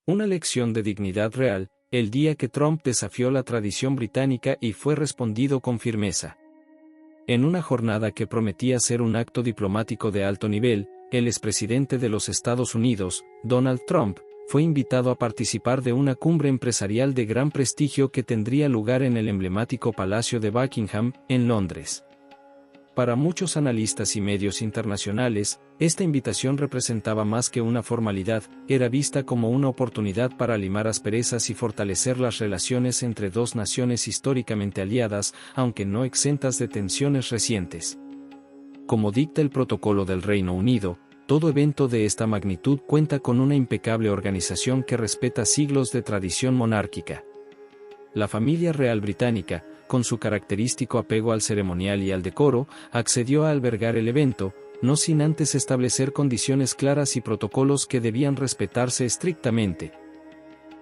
Una lección de dignidad real, el día que Trump desafió la tradición británica y fue respondido con firmeza. En una jornada que prometía ser un acto diplomático de alto nivel, el expresidente de los Estados Unidos, Donald Trump, fue invitado a participar de una cumbre empresarial de gran prestigio que tendría lugar en el emblemático Palacio de Buckingham, en Londres. Para muchos analistas y medios internacionales, esta invitación representaba más que una formalidad, era vista como una oportunidad para limar asperezas y fortalecer las relaciones entre dos naciones históricamente aliadas, aunque no exentas de tensiones recientes. Como dicta el protocolo del Reino Unido, todo evento de esta magnitud cuenta con una impecable organización que respeta siglos de tradición monárquica. La familia real británica, con su característico apego al ceremonial y al decoro, accedió a albergar el evento, no sin antes establecer condiciones claras y protocolos que debían respetarse estrictamente.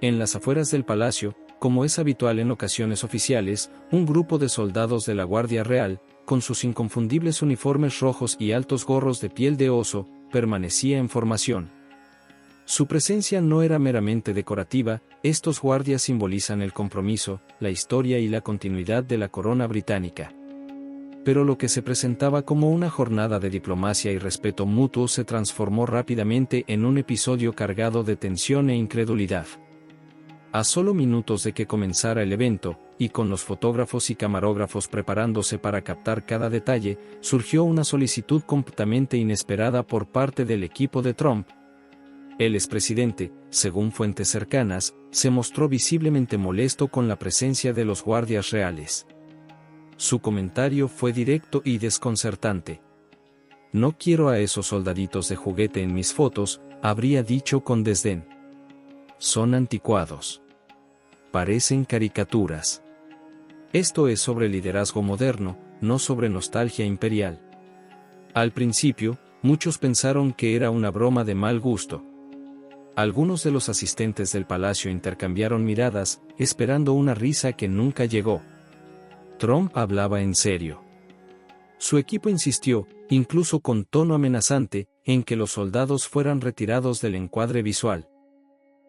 En las afueras del palacio, como es habitual en ocasiones oficiales, un grupo de soldados de la Guardia Real, con sus inconfundibles uniformes rojos y altos gorros de piel de oso, permanecía en formación. Su presencia no era meramente decorativa, estos guardias simbolizan el compromiso, la historia y la continuidad de la corona británica. Pero lo que se presentaba como una jornada de diplomacia y respeto mutuo se transformó rápidamente en un episodio cargado de tensión e incredulidad. A solo minutos de que comenzara el evento, y con los fotógrafos y camarógrafos preparándose para captar cada detalle, surgió una solicitud completamente inesperada por parte del equipo de Trump. El expresidente, según fuentes cercanas, se mostró visiblemente molesto con la presencia de los guardias reales. Su comentario fue directo y desconcertante. «No quiero a esos soldaditos de juguete en mis fotos», habría dicho con desdén. «Son anticuados. Parecen caricaturas. Esto es sobre liderazgo moderno, no sobre nostalgia imperial». Al principio, muchos pensaron que era una broma de mal gusto. Algunos de los asistentes del palacio intercambiaron miradas, esperando una risa que nunca llegó. Trump hablaba en serio. Su equipo insistió, incluso con tono amenazante, en que los soldados fueran retirados del encuadre visual.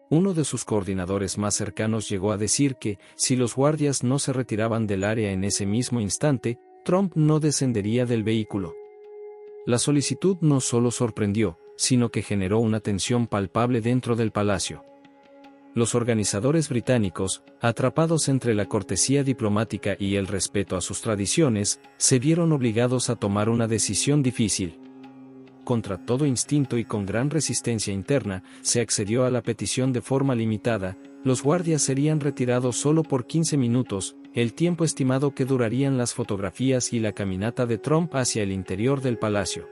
Uno de sus coordinadores más cercanos llegó a decir que, si los guardias no se retiraban del área en ese mismo instante, Trump no descendería del vehículo. La solicitud no solo sorprendió, sino que generó una tensión palpable dentro del palacio. Los organizadores británicos, atrapados entre la cortesía diplomática y el respeto a sus tradiciones, se vieron obligados a tomar una decisión difícil. Contra todo instinto y con gran resistencia interna, se accedió a la petición de forma limitada. Los guardias serían retirados solo por 15 minutos, el tiempo estimado que durarían las fotografías y la caminata de Trump hacia el interior del palacio.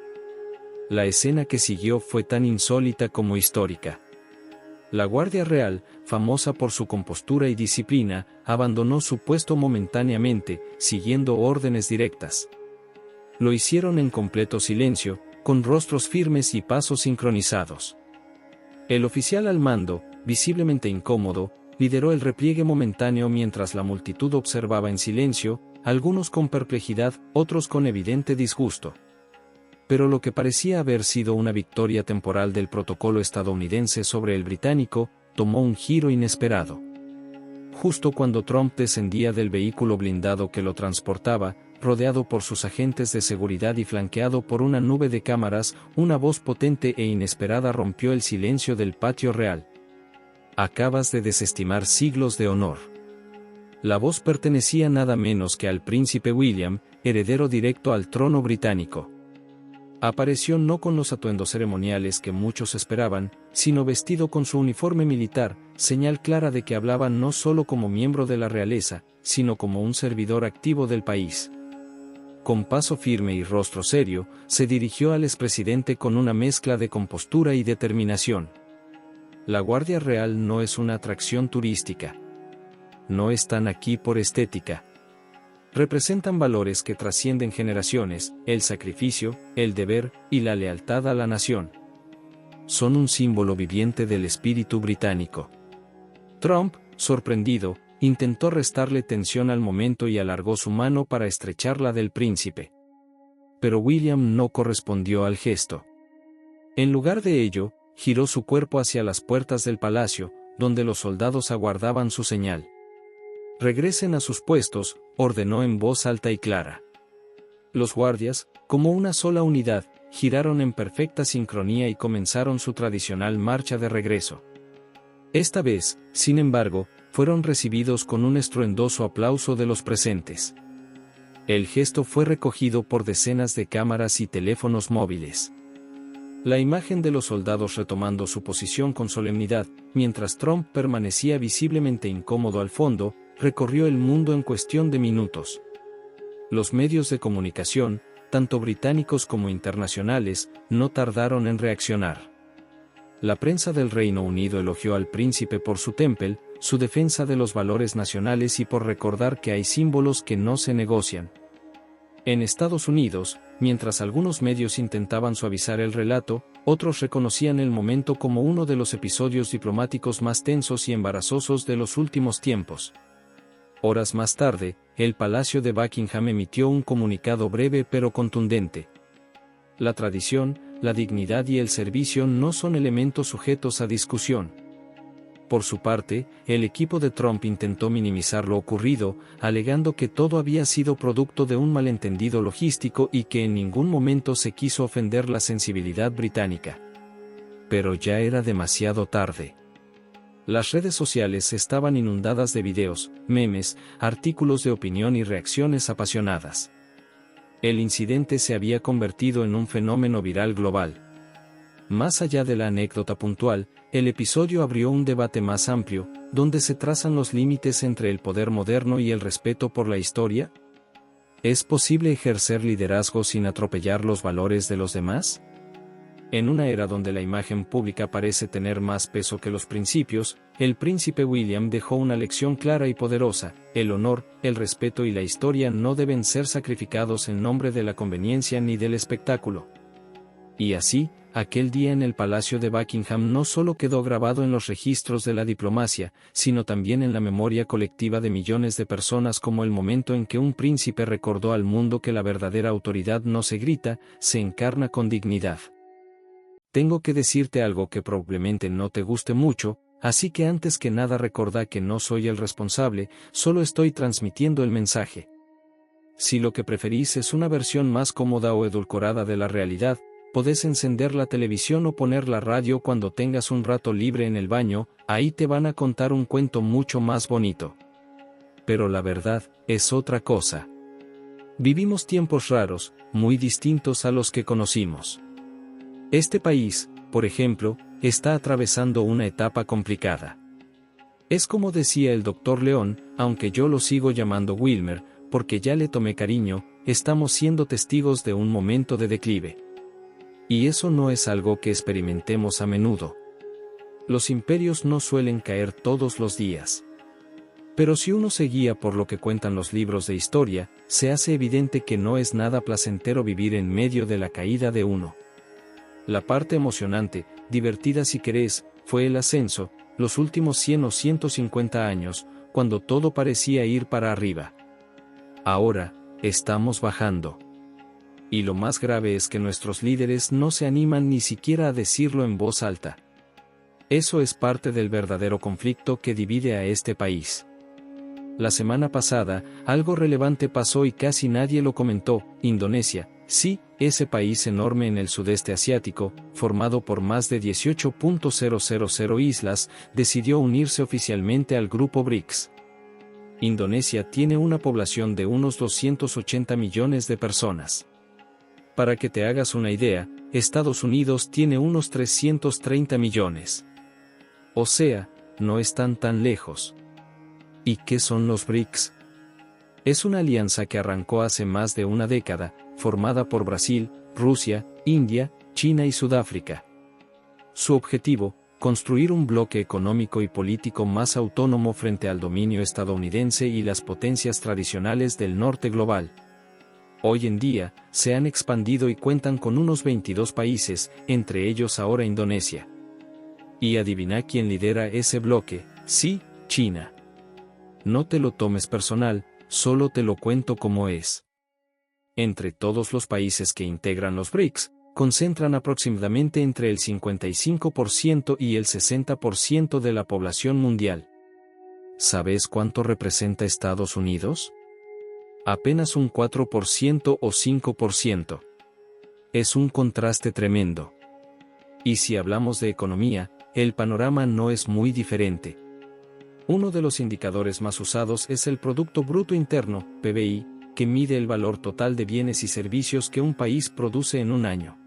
La escena que siguió fue tan insólita como histórica. La Guardia Real, famosa por su compostura y disciplina, abandonó su puesto momentáneamente, siguiendo órdenes directas. Lo hicieron en completo silencio, con rostros firmes y pasos sincronizados. El oficial al mando, visiblemente incómodo, lideró el repliegue momentáneo mientras la multitud observaba en silencio, algunos con perplejidad, otros con evidente disgusto. Pero lo que parecía haber sido una victoria temporal del protocolo estadounidense sobre el británico, tomó un giro inesperado. Justo cuando Trump descendía del vehículo blindado que lo transportaba, rodeado por sus agentes de seguridad y flanqueado por una nube de cámaras, una voz potente e inesperada rompió el silencio del patio real. «Acabas de desestimar siglos de honor». La voz pertenecía nada menos que al príncipe William, heredero directo al trono británico. Apareció no con los atuendos ceremoniales que muchos esperaban, sino vestido con su uniforme militar, señal clara de que hablaba no solo como miembro de la realeza, sino como un servidor activo del país. Con paso firme y rostro serio, se dirigió al expresidente con una mezcla de compostura y determinación. La Guardia Real no es una atracción turística. No están aquí por estética. Representan valores que trascienden generaciones, el sacrificio, el deber y la lealtad a la nación. Son un símbolo viviente del espíritu británico. Trump, sorprendido, intentó restarle tensión al momento y alargó su mano para estrecharla del príncipe. Pero William no correspondió al gesto. En lugar de ello, giró su cuerpo hacia las puertas del palacio, donde los soldados aguardaban su señal. «Regresen a sus puestos», ordenó en voz alta y clara. Los guardias, como una sola unidad, giraron en perfecta sincronía y comenzaron su tradicional marcha de regreso. Esta vez, sin embargo, fueron recibidos con un estruendoso aplauso de los presentes. El gesto fue recogido por decenas de cámaras y teléfonos móviles. La imagen de los soldados retomando su posición con solemnidad, mientras Trump permanecía visiblemente incómodo al fondo, recorrió el mundo en cuestión de minutos. Los medios de comunicación, tanto británicos como internacionales, no tardaron en reaccionar. La prensa del Reino Unido elogió al príncipe por su temple, su defensa de los valores nacionales y por recordar que hay símbolos que no se negocian. En Estados Unidos, mientras algunos medios intentaban suavizar el relato, otros reconocían el momento como uno de los episodios diplomáticos más tensos y embarazosos de los últimos tiempos. Horas más tarde, el Palacio de Buckingham emitió un comunicado breve pero contundente. La tradición, la dignidad y el servicio no son elementos sujetos a discusión. Por su parte, el equipo de Trump intentó minimizar lo ocurrido, alegando que todo había sido producto de un malentendido logístico y que en ningún momento se quiso ofender la sensibilidad británica. Pero ya era demasiado tarde. Las redes sociales estaban inundadas de videos, memes, artículos de opinión y reacciones apasionadas. El incidente se había convertido en un fenómeno viral global. Más allá de la anécdota puntual, el episodio abrió un debate más amplio, donde se trazan los límites entre el poder moderno y el respeto por la historia. ¿Es posible ejercer liderazgo sin atropellar los valores de los demás? En una era donde la imagen pública parece tener más peso que los principios, el príncipe William dejó una lección clara y poderosa: el honor, el respeto y la historia no deben ser sacrificados en nombre de la conveniencia ni del espectáculo. Y así, aquel día en el Palacio de Buckingham no solo quedó grabado en los registros de la diplomacia, sino también en la memoria colectiva de millones de personas como el momento en que un príncipe recordó al mundo que la verdadera autoridad no se grita, se encarna con dignidad. Tengo que decirte algo que probablemente no te guste mucho, así que antes que nada recordá que no soy el responsable, solo estoy transmitiendo el mensaje. Si lo que preferís es una versión más cómoda o edulcorada de la realidad, podés encender la televisión o poner la radio cuando tengas un rato libre en el baño, ahí te van a contar un cuento mucho más bonito. Pero la verdad, es otra cosa. Vivimos tiempos raros, muy distintos a los que conocimos. Este país, por ejemplo, está atravesando una etapa complicada. Es como decía el Dr. León, aunque yo lo sigo llamando Wilmer, porque ya le tomé cariño, estamos siendo testigos de un momento de declive. Y eso no es algo que experimentemos a menudo. Los imperios no suelen caer todos los días. Pero si uno se guía por lo que cuentan los libros de historia, se hace evidente que no es nada placentero vivir en medio de la caída de uno. La parte emocionante, divertida si querés, fue el ascenso, los últimos 100 o 150 años, cuando todo parecía ir para arriba. Ahora, estamos bajando. Y lo más grave es que nuestros líderes no se animan ni siquiera a decirlo en voz alta. Eso es parte del verdadero conflicto que divide a este país. La semana pasada, algo relevante pasó y casi nadie lo comentó: Indonesia. Sí, ese país enorme en el sudeste asiático, formado por más de 18.000 islas, decidió unirse oficialmente al grupo BRICS. Indonesia tiene una población de unos 280 millones de personas. Para que te hagas una idea, Estados Unidos tiene unos 330 millones. O sea, no están tan lejos. ¿Y qué son los BRICS? Es una alianza que arrancó hace más de una década, formada por Brasil, Rusia, India, China y Sudáfrica. Su objetivo: construir un bloque económico y político más autónomo frente al dominio estadounidense y las potencias tradicionales del norte global. Hoy en día, se han expandido y cuentan con unos 22 países, entre ellos ahora Indonesia. Y adivina quién lidera ese bloque: sí, China. No te lo tomes personal, solo te lo cuento como es. Entre todos los países que integran los BRICS, concentran aproximadamente entre el 55% y el 60% de la población mundial. ¿Sabes cuánto representa Estados Unidos? Apenas un 4% o 5%. Es un contraste tremendo. Y si hablamos de economía, el panorama no es muy diferente. Uno de los indicadores más usados es el Producto Bruto Interno, PBI, que mide el valor total de bienes y servicios que un país produce en un año.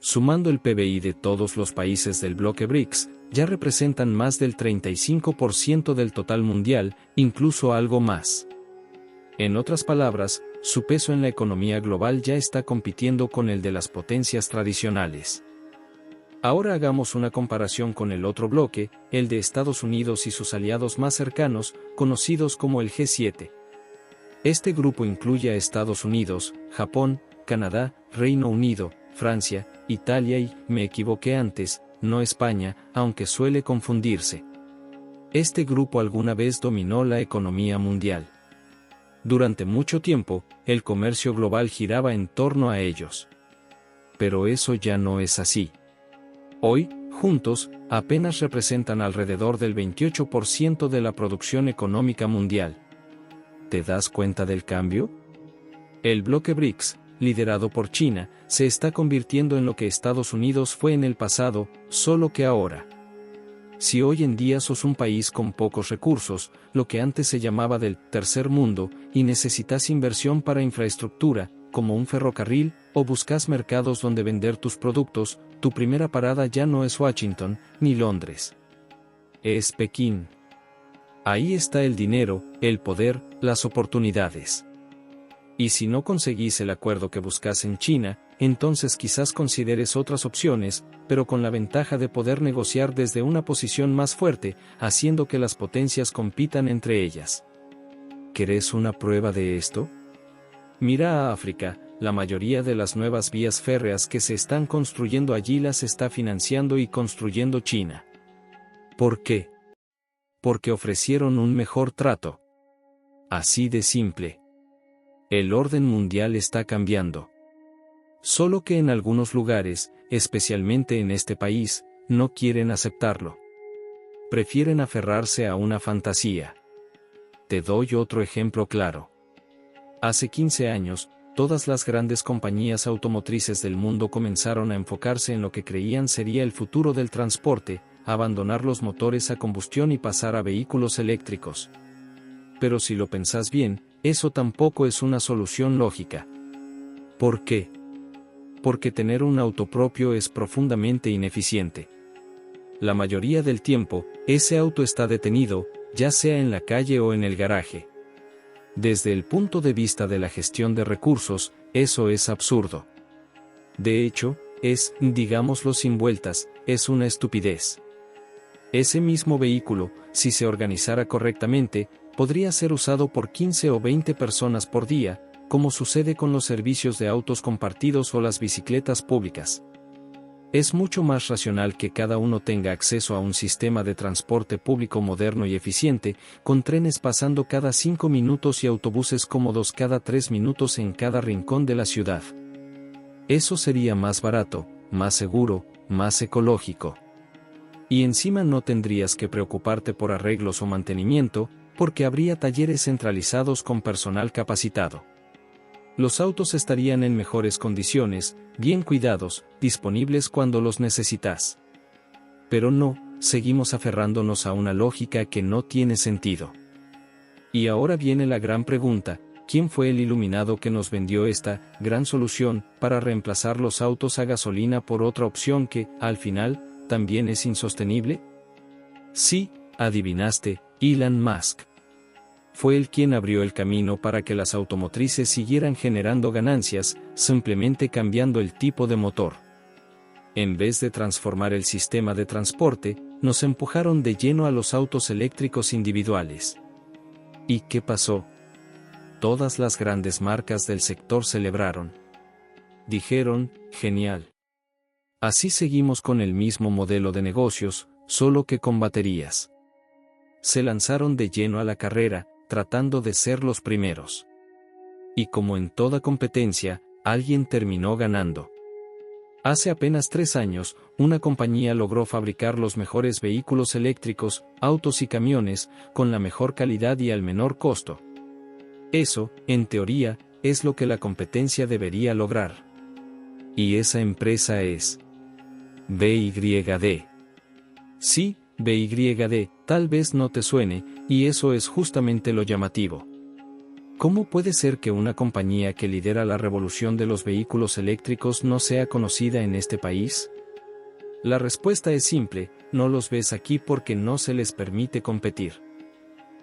Sumando el PBI de todos los países del bloque BRICS, ya representan más del 35% del total mundial, incluso algo más. En otras palabras, su peso en la economía global ya está compitiendo con el de las potencias tradicionales. Ahora hagamos una comparación con el otro bloque, el de Estados Unidos y sus aliados más cercanos, conocidos como el G7. Este grupo incluye a Estados Unidos, Japón, Canadá, Reino Unido, Francia, Italia y, me equivoqué antes, no España, aunque suele confundirse. Este grupo alguna vez dominó la economía mundial. Durante mucho tiempo, el comercio global giraba en torno a ellos. Pero eso ya no es así. Hoy, juntos, apenas representan alrededor del 28% de la producción económica mundial. ¿Te das cuenta del cambio? El bloque BRICS, liderado por China, se está convirtiendo en lo que Estados Unidos fue en el pasado, solo que ahora. Si hoy en día sos un país con pocos recursos, lo que antes se llamaba del tercer mundo, y necesitas inversión para infraestructura, como un ferrocarril, o buscas mercados donde vender tus productos, tu primera parada ya no es Washington, ni Londres. Es Pekín. Ahí está el dinero, el poder, las oportunidades. Y si no conseguís el acuerdo que buscas en China, entonces quizás consideres otras opciones, pero con la ventaja de poder negociar desde una posición más fuerte, haciendo que las potencias compitan entre ellas. ¿Querés una prueba de esto? Mira a África, la mayoría de las nuevas vías férreas que se están construyendo allí las está financiando y construyendo China. ¿Por qué? Porque ofrecieron un mejor trato. Así de simple. El orden mundial está cambiando. Solo que en algunos lugares, especialmente en este país, no quieren aceptarlo. Prefieren aferrarse a una fantasía. Te doy otro ejemplo claro. Hace 15 años, todas las grandes compañías automotrices del mundo comenzaron a enfocarse en lo que creían sería el futuro del transporte, abandonar los motores a combustión y pasar a vehículos eléctricos. Pero si lo pensás bien, eso tampoco es una solución lógica. ¿Por qué? Porque tener un auto propio es profundamente ineficiente. La mayoría del tiempo, ese auto está detenido, ya sea en la calle o en el garaje. Desde el punto de vista de la gestión de recursos, eso es absurdo. De hecho, digámoslo sin vueltas, es una estupidez. Ese mismo vehículo, si se organizara correctamente, podría ser usado por 15 o 20 personas por día, como sucede con los servicios de autos compartidos o las bicicletas públicas. Es mucho más racional que cada uno tenga acceso a un sistema de transporte público moderno y eficiente, con trenes pasando cada 5 minutos y autobuses cómodos cada 3 minutos en cada rincón de la ciudad. Eso sería más barato, más seguro, más ecológico. Y encima no tendrías que preocuparte por arreglos o mantenimiento, porque habría talleres centralizados con personal capacitado. Los autos estarían en mejores condiciones, bien cuidados, disponibles cuando los necesitas. Pero no, seguimos aferrándonos a una lógica que no tiene sentido. Y ahora viene la gran pregunta, ¿quién fue el iluminado que nos vendió esta gran solución para reemplazar los autos a gasolina por otra opción que, al final, también es insostenible? Sí, adivinaste, Elon Musk. Fue él quien abrió el camino para que las automotrices siguieran generando ganancias, simplemente cambiando el tipo de motor. En vez de transformar el sistema de transporte, nos empujaron de lleno a los autos eléctricos individuales. ¿Y qué pasó? Todas las grandes marcas del sector celebraron. Dijeron, genial. Así seguimos con el mismo modelo de negocios, solo que con baterías. Se lanzaron de lleno a la carrera, tratando de ser los primeros. Y como en toda competencia, alguien terminó ganando. Hace apenas 3 años, una compañía logró fabricar los mejores vehículos eléctricos, autos y camiones, con la mejor calidad y al menor costo. Eso, en teoría, es lo que la competencia debería lograr. Y esa empresa es BYD. Sí, BYD, tal vez no te suene, y eso es justamente lo llamativo. ¿Cómo puede ser que una compañía que lidera la revolución de los vehículos eléctricos no sea conocida en este país? La respuesta es simple: no los ves aquí porque no se les permite competir.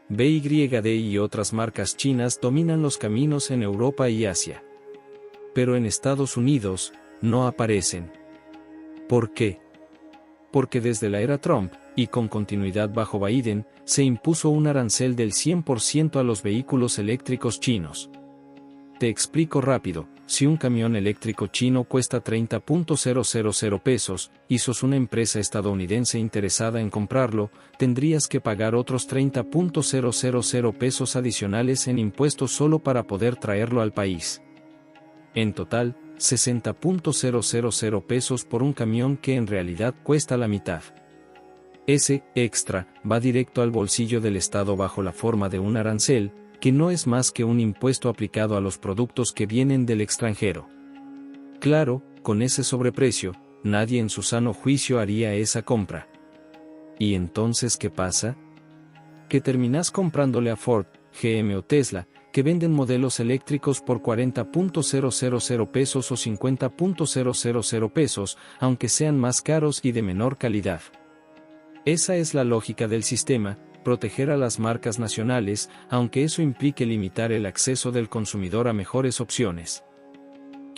BYD y otras marcas chinas dominan los caminos en Europa y Asia. Pero en Estados Unidos, no aparecen. ¿Por qué? Porque desde la era Trump, y con continuidad bajo Biden, se impuso un arancel del 100% a los vehículos eléctricos chinos. Te explico rápido: si un camión eléctrico chino cuesta $30,000 y sos una empresa estadounidense interesada en comprarlo, tendrías que pagar otros $30,000 adicionales en impuestos solo para poder traerlo al país. En total, $60,000 por un camión que en realidad cuesta la mitad. Ese extra va directo al bolsillo del Estado bajo la forma de un arancel, que no es más que un impuesto aplicado a los productos que vienen del extranjero. Claro, con ese sobreprecio, nadie en su sano juicio haría esa compra. ¿Y entonces qué pasa? Que terminás comprándole a Ford, GM o Tesla, que venden modelos eléctricos por $40,000 o $50,000, aunque sean más caros y de menor calidad. Esa es la lógica del sistema: proteger a las marcas nacionales, aunque eso implique limitar el acceso del consumidor a mejores opciones.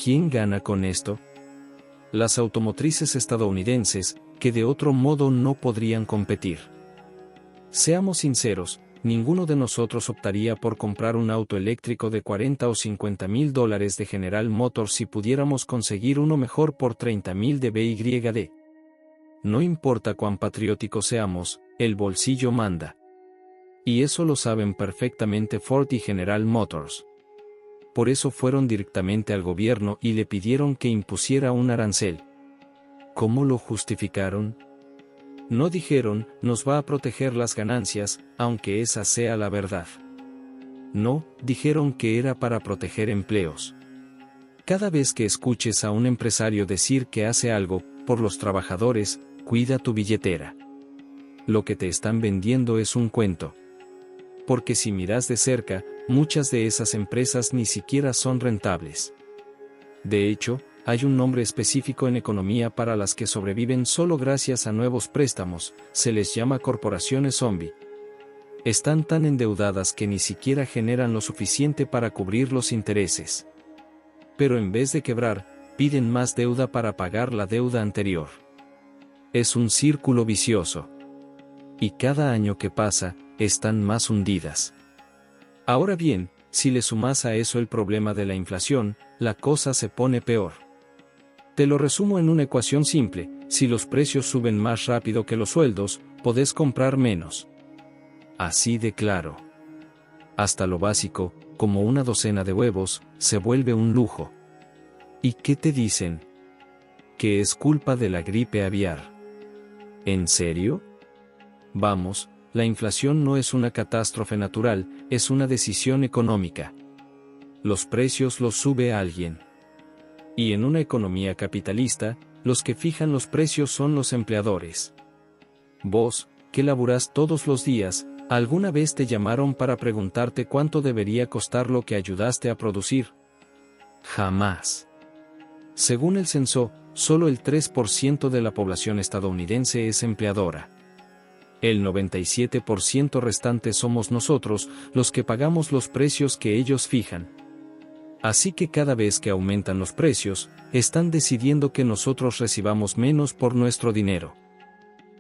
¿Quién gana con esto? Las automotrices estadounidenses, que de otro modo no podrían competir. Seamos sinceros, ninguno de nosotros optaría por comprar un auto eléctrico de $40,000 o $50,000 de General Motors si pudiéramos conseguir uno mejor por $30,000 de BYD. No importa cuán patrióticos seamos, el bolsillo manda. Y eso lo saben perfectamente Ford y General Motors. Por eso fueron directamente al gobierno y le pidieron que impusiera un arancel. ¿Cómo lo justificaron? No dijeron: nos va a proteger las ganancias, aunque esa sea la verdad. No, dijeron que era para proteger empleos. Cada vez que escuches a un empresario decir que hace algo por los trabajadores, cuida tu billetera. Lo que te están vendiendo es un cuento. Porque si miras de cerca, muchas de esas empresas ni siquiera son rentables. De hecho, hay un nombre específico en economía para las que sobreviven solo gracias a nuevos préstamos: se les llama corporaciones zombie. Están tan endeudadas que ni siquiera generan lo suficiente para cubrir los intereses. Pero en vez de quebrar, piden más deuda para pagar la deuda anterior. Es un círculo vicioso. Y cada año que pasa, están más hundidas. Ahora bien, si le sumas a eso el problema de la inflación, la cosa se pone peor. Te lo resumo en una ecuación simple: si los precios suben más rápido que los sueldos, podés comprar menos. Así de claro. Hasta lo básico, como una docena de huevos, se vuelve un lujo. ¿Y qué te dicen? Que es culpa de la gripe aviar. ¿En serio? Vamos, la inflación no es una catástrofe natural, es una decisión económica. Los precios los sube alguien. Y en una economía capitalista, los que fijan los precios son los empleadores. Vos, que laburás todos los días, ¿alguna vez te llamaron para preguntarte cuánto debería costar lo que ayudaste a producir? Jamás. Según el censo, solo el 3% de la población estadounidense es empleadora. El 97% restante somos nosotros, los que pagamos los precios que ellos fijan. Así que cada vez que aumentan los precios, están decidiendo que nosotros recibamos menos por nuestro dinero.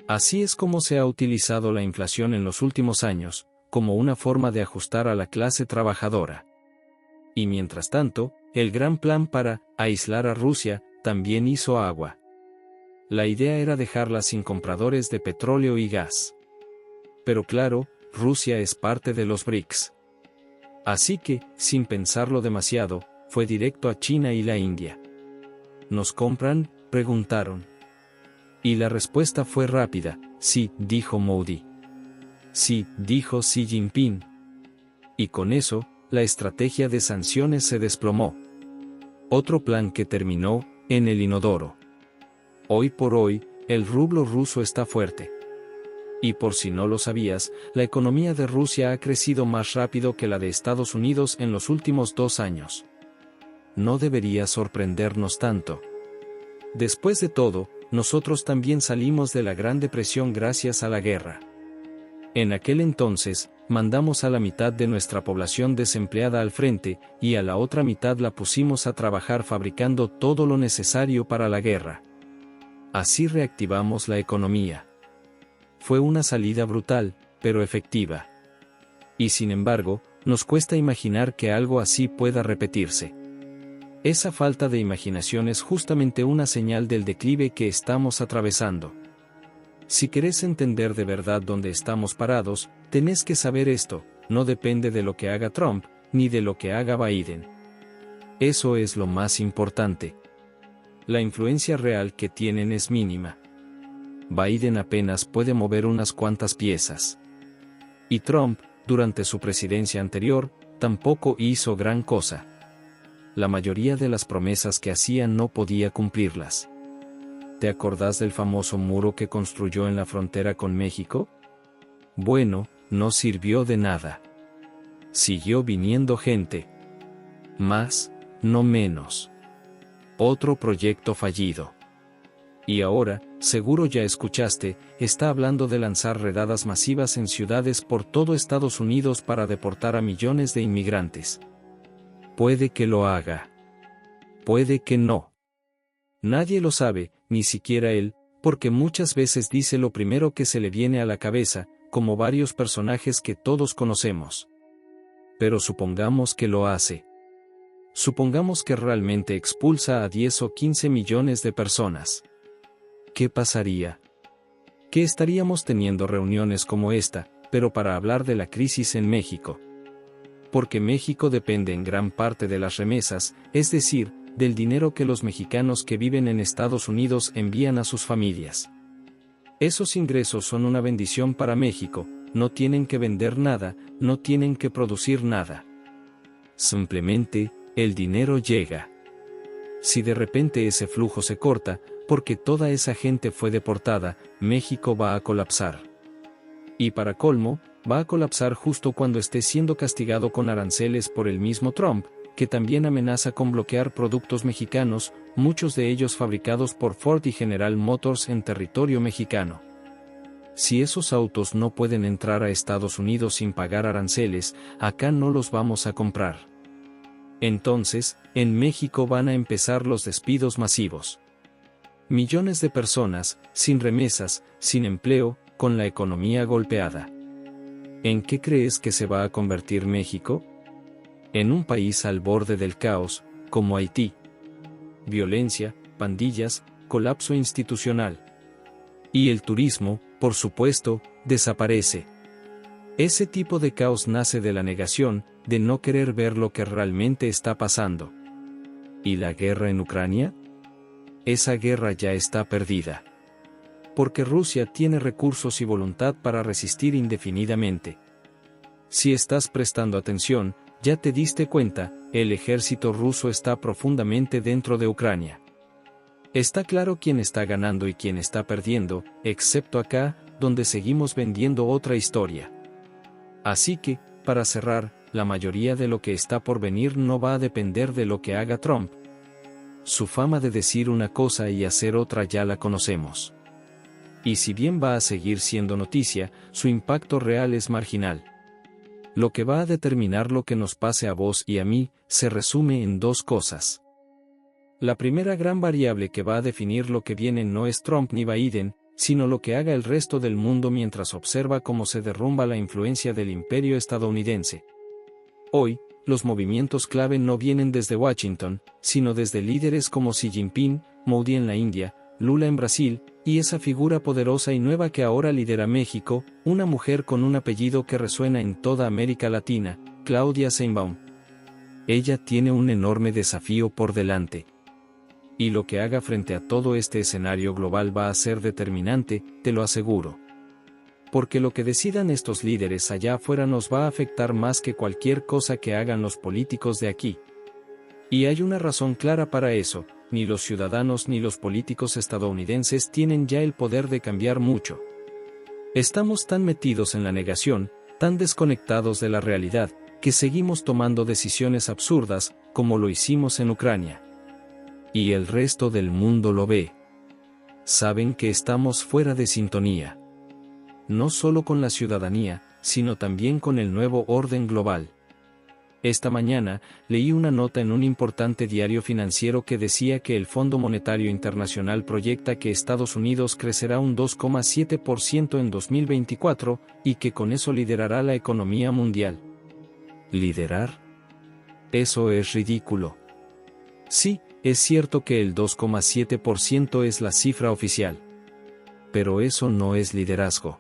Así es como se ha utilizado la inflación en los últimos años, como una forma de ajustar a la clase trabajadora. Y mientras tanto, el gran plan para aislar a Rusia también hizo agua. La idea era dejarla sin compradores de petróleo y gas. Pero claro, Rusia es parte de los BRICS. Así que, sin pensarlo demasiado, fue directo a China y la India. ¿Nos compran? Preguntaron. Y la respuesta fue rápida: sí, dijo Modi. Sí, dijo Xi Jinping. Y con eso, la estrategia de sanciones se desplomó. Otro plan que terminó en el inodoro. Hoy por hoy, el rublo ruso está fuerte. Y por si no lo sabías, la economía de Rusia ha crecido más rápido que la de Estados Unidos en los últimos 2 años. No debería sorprendernos tanto. Después de todo, nosotros también salimos de la Gran Depresión gracias a la guerra. En aquel entonces, mandamos a la mitad de nuestra población desempleada al frente, y a la otra mitad la pusimos a trabajar fabricando todo lo necesario para la guerra. Así reactivamos la economía. Fue una salida brutal, pero efectiva. Y sin embargo, nos cuesta imaginar que algo así pueda repetirse. Esa falta de imaginación es justamente una señal del declive que estamos atravesando. Si querés entender de verdad dónde estamos parados, tenés que saber esto: no depende de lo que haga Trump, ni de lo que haga Biden. Eso es lo más importante. La influencia real que tienen es mínima. Biden apenas puede mover unas cuantas piezas. Y Trump, durante su presidencia anterior, tampoco hizo gran cosa. La mayoría de las promesas que hacía no podía cumplirlas. ¿Te acordás del famoso muro que construyó en la frontera con México? Bueno, no sirvió de nada. Siguió viniendo gente. Más, no menos. Otro proyecto fallido. Y ahora, seguro ya escuchaste, está hablando de lanzar redadas masivas en ciudades por todo Estados Unidos para deportar a millones de inmigrantes. Puede que lo haga. Puede que no. Nadie lo sabe, ni siquiera él, porque muchas veces dice lo primero que se le viene a la cabeza, como varios personajes que todos conocemos. Pero supongamos que lo hace. Supongamos que realmente expulsa a 10 o 15 millones de personas. ¿Qué pasaría? Que estaríamos teniendo reuniones como esta, pero para hablar de la crisis en México. Porque México depende en gran parte de las remesas, es decir, del dinero que los mexicanos que viven en Estados Unidos envían a sus familias. Esos ingresos son una bendición para México, no tienen que vender nada, no tienen que producir nada. Simplemente, el dinero llega. Si de repente ese flujo se corta, porque toda esa gente fue deportada, México va a colapsar. Y para colmo, va a colapsar justo cuando esté siendo castigado con aranceles por el mismo Trump, que también amenaza con bloquear productos mexicanos, muchos de ellos fabricados por Ford y General Motors en territorio mexicano. Si esos autos no pueden entrar a Estados Unidos sin pagar aranceles, acá no los vamos a comprar. Entonces, en México van a empezar los despidos masivos. Millones de personas, sin remesas, sin empleo, con la economía golpeada. ¿En qué crees que se va a convertir México? En un país al borde del caos, como Haití. Violencia, pandillas, colapso institucional. Y el turismo, por supuesto, desaparece. Ese tipo de caos nace de la negación, de no querer ver lo que realmente está pasando. ¿Y la guerra en Ucrania? Esa guerra ya está perdida. Porque Rusia tiene recursos y voluntad para resistir indefinidamente. Si estás prestando atención, ya te diste cuenta, el ejército ruso está profundamente dentro de Ucrania. Está claro quién está ganando y quién está perdiendo, excepto acá, donde seguimos vendiendo otra historia. Así que, para cerrar, la mayoría de lo que está por venir no va a depender de lo que haga Trump. Su fama de decir una cosa y hacer otra ya la conocemos. Y si bien va a seguir siendo noticia, su impacto real es marginal. Lo que va a determinar lo que nos pase a vos y a mí, se resume en 2 cosas. La primera gran variable que va a definir lo que viene no es Trump ni Biden, sino lo que haga el resto del mundo mientras observa cómo se derrumba la influencia del imperio estadounidense. Hoy, los movimientos clave no vienen desde Washington, sino desde líderes como Xi Jinping, Modi en la India, Lula en Brasil, y esa figura poderosa y nueva que ahora lidera México, una mujer con un apellido que resuena en toda América Latina, Claudia Sheinbaum. Ella tiene un enorme desafío por delante. Y lo que haga frente a todo este escenario global va a ser determinante, te lo aseguro. Porque lo que decidan estos líderes allá afuera nos va a afectar más que cualquier cosa que hagan los políticos de aquí. Y hay una razón clara para eso: ni los ciudadanos ni los políticos estadounidenses tienen ya el poder de cambiar mucho. Estamos tan metidos en la negación, tan desconectados de la realidad, que seguimos tomando decisiones absurdas, como lo hicimos en Ucrania. Y el resto del mundo lo ve. Saben que estamos fuera de sintonía. No solo con la ciudadanía, sino también con el nuevo orden global. Esta mañana, leí una nota en un importante diario financiero que decía que el Fondo Monetario Internacional proyecta que Estados Unidos crecerá un 2,7% en 2024, y que con eso liderará la economía mundial. ¿Liderar? Eso es ridículo. Sí, es cierto que el 2,7% es la cifra oficial. Pero eso no es liderazgo.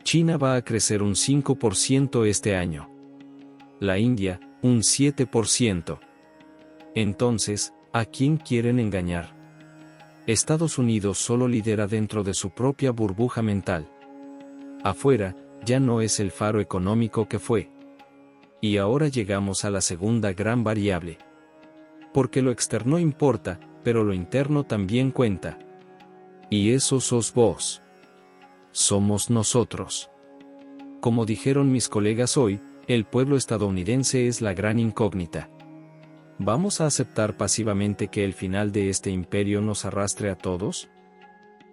China va a crecer un 5% este año. La India, un 7%. Entonces, ¿a quién quieren engañar? Estados Unidos solo lidera dentro de su propia burbuja mental. Afuera, ya no es el faro económico que fue. Y ahora llegamos a la segunda gran variable. Porque lo externo importa, pero lo interno también cuenta. Y eso sos vos. Somos nosotros. Como dijeron mis colegas hoy, el pueblo estadounidense es la gran incógnita. ¿Vamos a aceptar pasivamente que el final de este imperio nos arrastre a todos?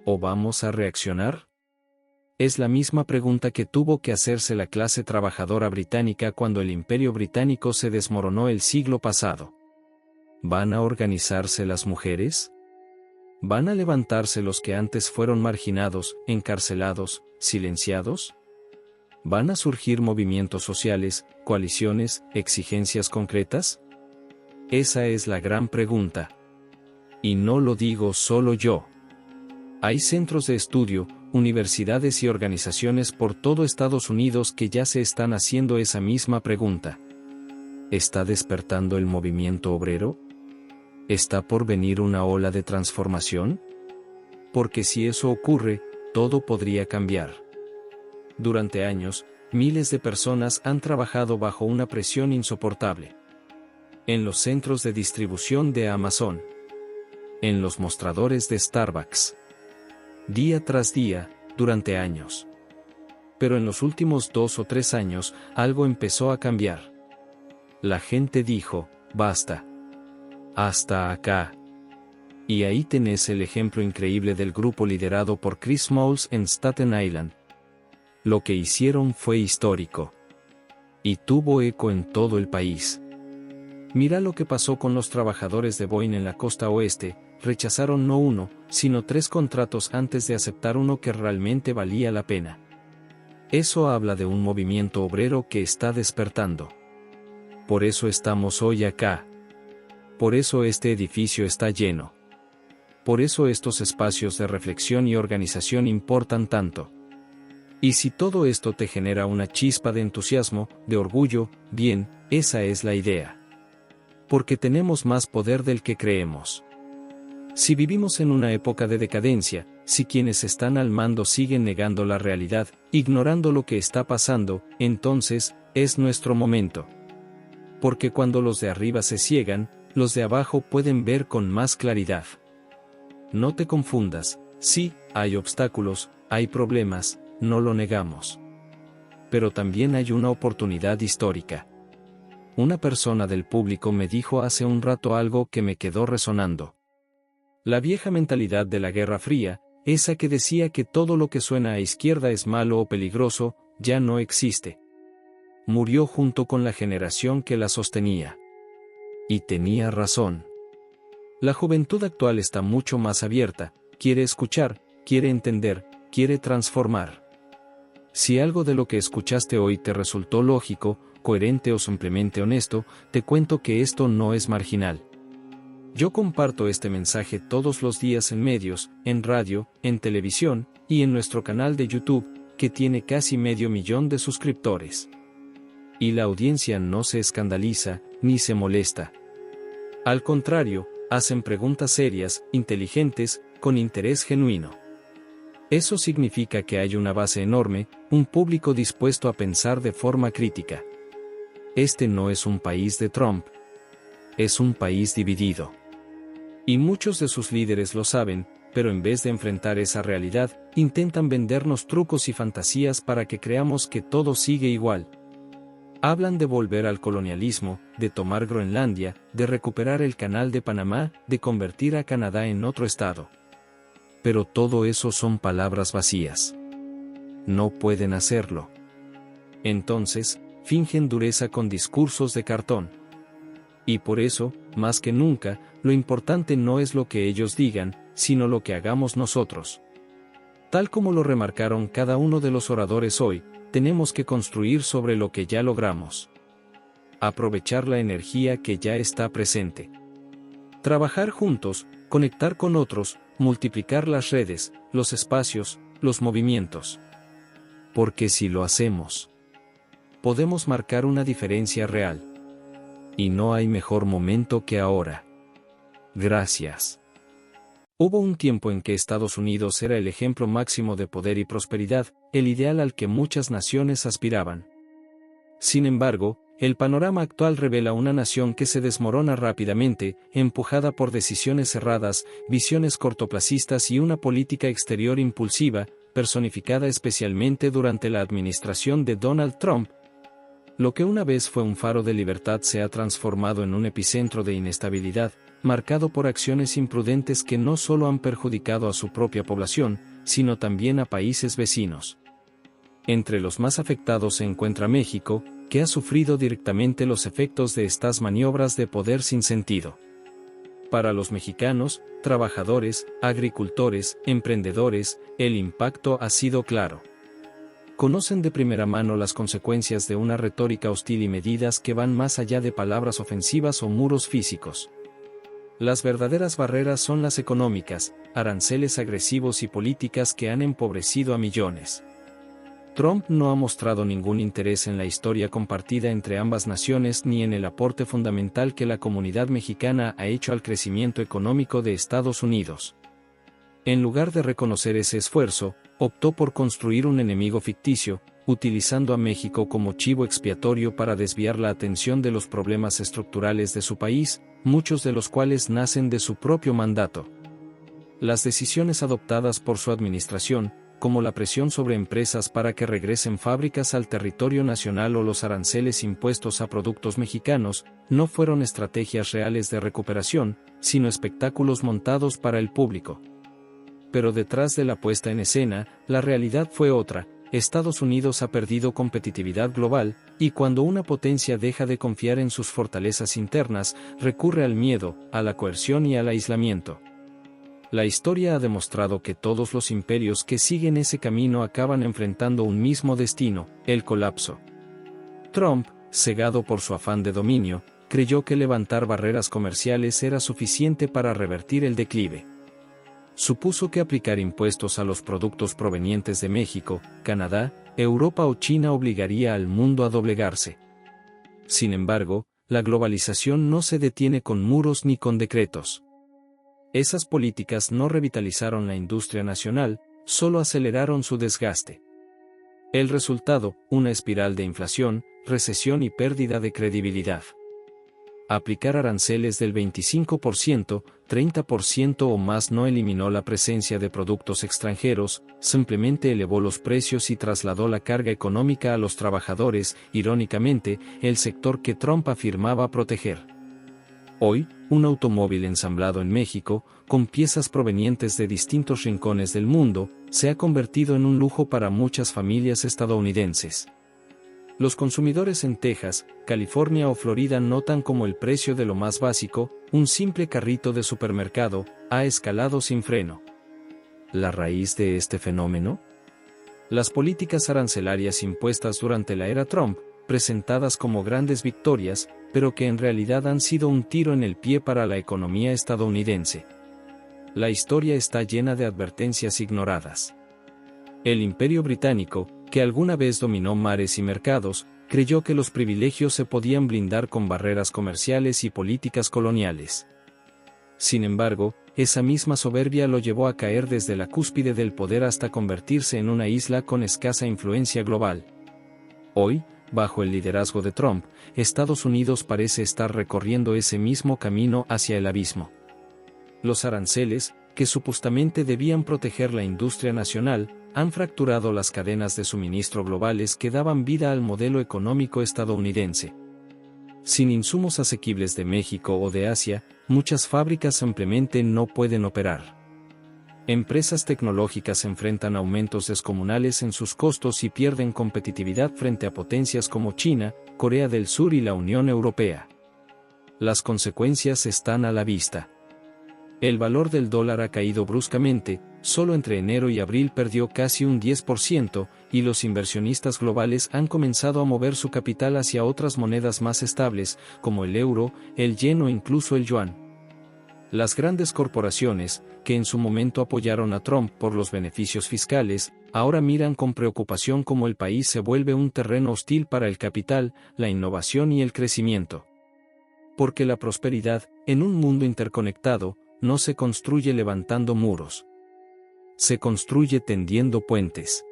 ¿O vamos a reaccionar? Es la misma pregunta que tuvo que hacerse la clase trabajadora británica cuando el imperio británico se desmoronó el siglo pasado. ¿Van a organizarse las mujeres? ¿Van a levantarse los que antes fueron marginados, encarcelados, silenciados? ¿Van a surgir movimientos sociales, coaliciones, exigencias concretas? Esa es la gran pregunta. Y no lo digo solo yo. Hay centros de estudio, universidades y organizaciones por todo Estados Unidos que ya se están haciendo esa misma pregunta. ¿Está despertando el movimiento obrero? ¿Está por venir una ola de transformación? Porque si eso ocurre, todo podría cambiar. Durante años, miles de personas han trabajado bajo una presión insoportable. En los centros de distribución de Amazon. En los mostradores de Starbucks. Día tras día, durante años. Pero en los últimos 2 o 3 años, algo empezó a cambiar. La gente dijo, basta. Hasta acá. Y ahí tenés el ejemplo increíble del grupo liderado por Chris Smalls en Staten Island. Lo que hicieron fue histórico. Y tuvo eco en todo el país. Mira lo que pasó con los trabajadores de Boeing en la costa oeste: rechazaron no 1, sino 3 contratos antes de aceptar uno que realmente valía la pena. Eso habla de un movimiento obrero que está despertando. Por eso estamos hoy acá. Por eso este edificio está lleno. Por eso estos espacios de reflexión y organización importan tanto. Y si todo esto te genera una chispa de entusiasmo, de orgullo, bien, esa es la idea. Porque tenemos más poder del que creemos. Si vivimos en una época de decadencia, si quienes están al mando siguen negando la realidad, ignorando lo que está pasando, entonces, es nuestro momento. Porque cuando los de arriba se ciegan, los de abajo pueden ver con más claridad. No te confundas, sí, hay obstáculos, hay problemas, no lo negamos. Pero también hay una oportunidad histórica. Una persona del público me dijo hace un rato algo que me quedó resonando. La vieja mentalidad de la Guerra Fría, esa que decía que todo lo que suena a izquierda es malo o peligroso, ya no existe. Murió junto con la generación que la sostenía. Y tenía razón. La juventud actual está mucho más abierta, quiere escuchar, quiere entender, quiere transformar. Si algo de lo que escuchaste hoy te resultó lógico, coherente o simplemente honesto, te cuento que esto no es marginal. Yo comparto este mensaje todos los días en medios, en radio, en televisión, y en nuestro canal de YouTube, que tiene casi 500,000 de suscriptores. Y la audiencia no se escandaliza, ni se molesta. Al contrario, Hacen preguntas serias, inteligentes, con interés genuino. Eso significa que hay una base enorme, un público dispuesto a pensar de forma crítica. Este no es un país de Trump. Es un país dividido. Y muchos de sus líderes lo saben, pero en vez de enfrentar esa realidad, intentan vendernos trucos y fantasías para que creamos que todo sigue igual. Hablan de volver al colonialismo, de tomar Groenlandia, de recuperar el Canal de Panamá, de convertir a Canadá en otro estado. Pero todo eso son palabras vacías. No pueden hacerlo. Entonces, fingen dureza con discursos de cartón. Y por eso, más que nunca, lo importante no es lo que ellos digan, sino lo que hagamos nosotros. Tal como lo remarcaron cada uno de los oradores hoy, tenemos que construir sobre lo que ya logramos. Aprovechar la energía que ya está presente. Trabajar juntos, conectar con otros, multiplicar las redes, los espacios, los movimientos. Porque si lo hacemos, podemos marcar una diferencia real. Y no hay mejor momento que ahora. Gracias. Hubo un tiempo en que Estados Unidos era el ejemplo máximo de poder y prosperidad, el ideal al que muchas naciones aspiraban. Sin embargo, el panorama actual revela una nación que se desmorona rápidamente, empujada por decisiones cerradas, visiones cortoplacistas y una política exterior impulsiva, personificada especialmente durante la administración de Donald Trump. Lo que una vez fue un faro de libertad se ha transformado en un epicentro de inestabilidad, marcado por acciones imprudentes que no solo han perjudicado a su propia población, sino también a países vecinos. Entre los más afectados se encuentra México, que ha sufrido directamente los efectos de estas maniobras de poder sin sentido. Para los mexicanos, trabajadores, agricultores, emprendedores, el impacto ha sido claro. Conocen de primera mano las consecuencias de una retórica hostil y medidas que van más allá de palabras ofensivas o muros físicos. Las verdaderas barreras son las económicas, aranceles agresivos y políticas que han empobrecido a millones. Trump no ha mostrado ningún interés en la historia compartida entre ambas naciones ni en el aporte fundamental que la comunidad mexicana ha hecho al crecimiento económico de Estados Unidos. En lugar de reconocer ese esfuerzo, optó por construir un enemigo ficticio, utilizando a México como chivo expiatorio para desviar la atención de los problemas estructurales de su país, muchos de los cuales nacen de su propio mandato. Las decisiones adoptadas por su administración, como la presión sobre empresas para que regresen fábricas al territorio nacional o los aranceles impuestos a productos mexicanos, no fueron estrategias reales de recuperación, sino espectáculos montados para el público. Pero detrás de la puesta en escena, la realidad fue otra. Estados Unidos ha perdido competitividad global, y cuando una potencia deja de confiar en sus fortalezas internas, recurre al miedo, a la coerción y al aislamiento. La historia ha demostrado que todos los imperios que siguen ese camino acaban enfrentando un mismo destino, el colapso. Trump, cegado por su afán de dominio, creyó que levantar barreras comerciales era suficiente para revertir el declive. Supuso que aplicar impuestos a los productos provenientes de México, Canadá, Europa o China obligaría al mundo a doblegarse. Sin embargo, la globalización no se detiene con muros ni con decretos. Esas políticas no revitalizaron la industria nacional, solo aceleraron su desgaste. El resultado, una espiral de inflación, recesión y pérdida de credibilidad. Aplicar aranceles del 25%, 30% o más no eliminó la presencia de productos extranjeros, simplemente elevó los precios y trasladó la carga económica a los trabajadores, irónicamente, el sector que Trump afirmaba proteger. Hoy, un automóvil ensamblado en México, con piezas provenientes de distintos rincones del mundo, se ha convertido en un lujo para muchas familias estadounidenses. Los consumidores en Texas, California o Florida notan como el precio de lo más básico, un simple carrito de supermercado, ha escalado sin freno. ¿La raíz de este fenómeno? Las políticas arancelarias impuestas durante la era Trump, presentadas como grandes victorias, pero que en realidad han sido un tiro en el pie para la economía estadounidense. La historia está llena de advertencias ignoradas. El Imperio Británico, que alguna vez dominó mares y mercados, creyó que los privilegios se podían blindar con barreras comerciales y políticas coloniales. Sin embargo, esa misma soberbia lo llevó a caer desde la cúspide del poder hasta convertirse en una isla con escasa influencia global. Hoy, bajo el liderazgo de Trump, Estados Unidos parece estar recorriendo ese mismo camino hacia el abismo. Los aranceles, que supuestamente debían proteger la industria nacional, han fracturado las cadenas de suministro globales que daban vida al modelo económico estadounidense. Sin insumos asequibles de México o de Asia, muchas fábricas simplemente no pueden operar. Empresas tecnológicas enfrentan aumentos descomunales en sus costos y pierden competitividad frente a potencias como China, Corea del Sur y la Unión Europea. Las consecuencias están a la vista. El valor del dólar ha caído bruscamente, solo entre enero y abril perdió casi un 10%, y los inversionistas globales han comenzado a mover su capital hacia otras monedas más estables, como el euro, el yen o incluso el yuan. Las grandes corporaciones, que en su momento apoyaron a Trump por los beneficios fiscales, ahora miran con preocupación cómo el país se vuelve un terreno hostil para el capital, la innovación y el crecimiento. Porque la prosperidad, en un mundo interconectado, no se construye levantando muros. Se construye tendiendo puentes.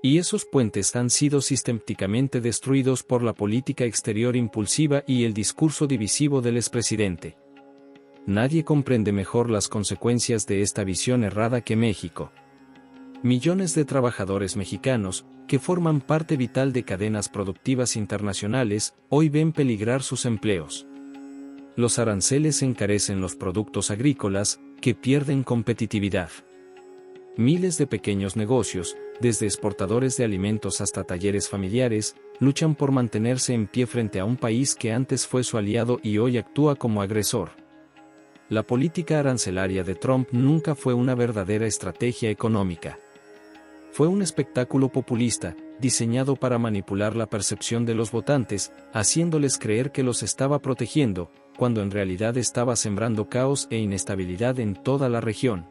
Y esos puentes han sido sistemáticamente destruidos por la política exterior impulsiva y el discurso divisivo del expresidente. Nadie comprende mejor las consecuencias de esta visión errada que México. Millones de trabajadores mexicanos, que forman parte vital de cadenas productivas internacionales, hoy ven peligrar sus empleos. Los aranceles encarecen los productos agrícolas, que pierden competitividad. Miles de pequeños negocios, desde exportadores de alimentos hasta talleres familiares, luchan por mantenerse en pie frente a un país que antes fue su aliado y hoy actúa como agresor. La política arancelaria de Trump nunca fue una verdadera estrategia económica. Fue un espectáculo populista, diseñado para manipular la percepción de los votantes, haciéndoles creer que los estaba protegiendo, cuando en realidad estaba sembrando caos e inestabilidad en toda la región.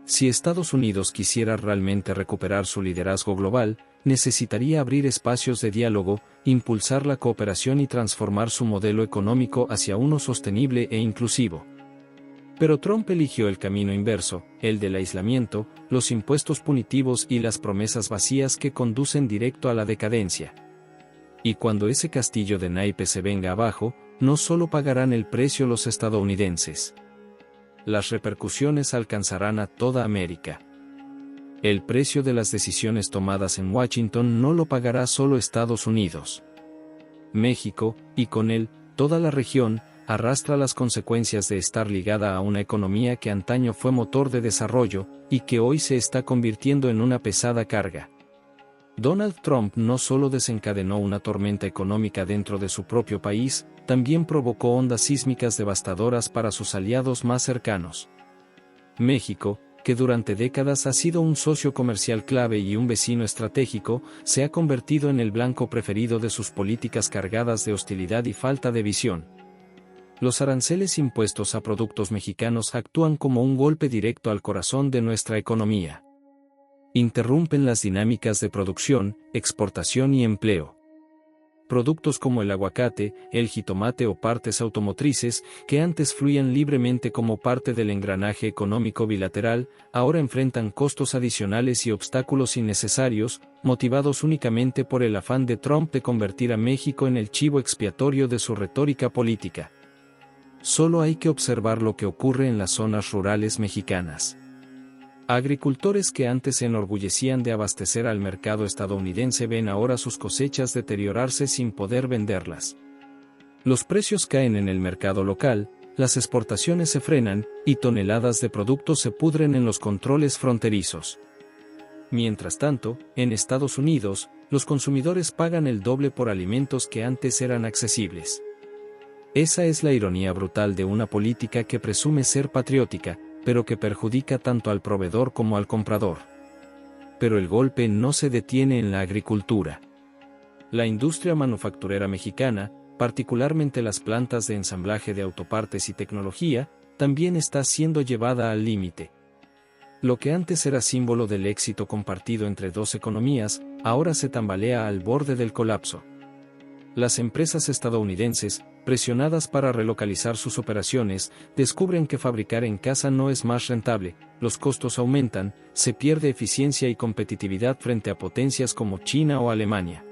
Si Estados Unidos quisiera realmente recuperar su liderazgo global, necesitaría abrir espacios de diálogo, impulsar la cooperación y transformar su modelo económico hacia uno sostenible e inclusivo. Pero Trump eligió el camino inverso, el del aislamiento, los impuestos punitivos y las promesas vacías que conducen directo a la decadencia. Y cuando ese castillo de naipes se venga abajo, no solo pagarán el precio los estadounidenses. Las repercusiones alcanzarán a toda América. El precio de las decisiones tomadas en Washington no lo pagará solo Estados Unidos. México, y con él, toda la región, arrastra las consecuencias de estar ligada a una economía que antaño fue motor de desarrollo, y que hoy se está convirtiendo en una pesada carga. Donald Trump no solo desencadenó una tormenta económica dentro de su propio país, también provocó ondas sísmicas devastadoras para sus aliados más cercanos. México, que durante décadas ha sido un socio comercial clave y un vecino estratégico, se ha convertido en el blanco preferido de sus políticas cargadas de hostilidad y falta de visión. Los aranceles impuestos a productos mexicanos actúan como un golpe directo al corazón de nuestra economía. Interrumpen las dinámicas de producción, exportación y empleo. Productos como el aguacate, el jitomate o partes automotrices, que antes fluían libremente como parte del engranaje económico bilateral, ahora enfrentan costos adicionales y obstáculos innecesarios, motivados únicamente por el afán de Trump de convertir a México en el chivo expiatorio de su retórica política. Solo hay que observar lo que ocurre en las zonas rurales mexicanas. Agricultores que antes se enorgullecían de abastecer al mercado estadounidense ven ahora sus cosechas deteriorarse sin poder venderlas. Los precios caen en el mercado local, las exportaciones se frenan, y toneladas de productos se pudren en los controles fronterizos. Mientras tanto, en Estados Unidos, los consumidores pagan el doble por alimentos que antes eran accesibles. Esa es la ironía brutal de una política que presume ser patriótica, pero que perjudica tanto al proveedor como al comprador. Pero el golpe no se detiene en la agricultura. La industria manufacturera mexicana, particularmente las plantas de ensamblaje de autopartes y tecnología, también está siendo llevada al límite. Lo que antes era símbolo del éxito compartido entre dos economías, ahora se tambalea al borde del colapso. Las empresas estadounidenses, presionadas para relocalizar sus operaciones, descubren que fabricar en casa no es más rentable, los costos aumentan, se pierde eficiencia y competitividad frente a potencias como China o Alemania.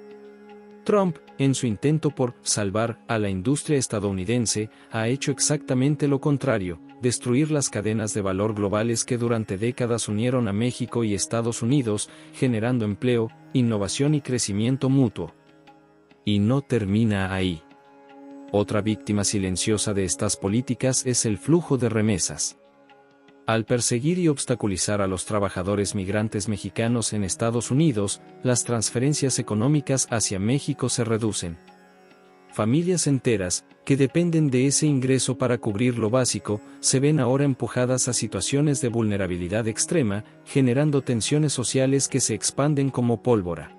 Trump, en su intento por salvar a la industria estadounidense, ha hecho exactamente lo contrario, destruir las cadenas de valor globales que durante décadas unieron a México y Estados Unidos, generando empleo, innovación y crecimiento mutuo. Y no termina ahí. Otra víctima silenciosa de estas políticas es el flujo de remesas. Al perseguir y obstaculizar a los trabajadores migrantes mexicanos en Estados Unidos, las transferencias económicas hacia México se reducen. Familias enteras, que dependen de ese ingreso para cubrir lo básico, se ven ahora empujadas a situaciones de vulnerabilidad extrema, generando tensiones sociales que se expanden como pólvora.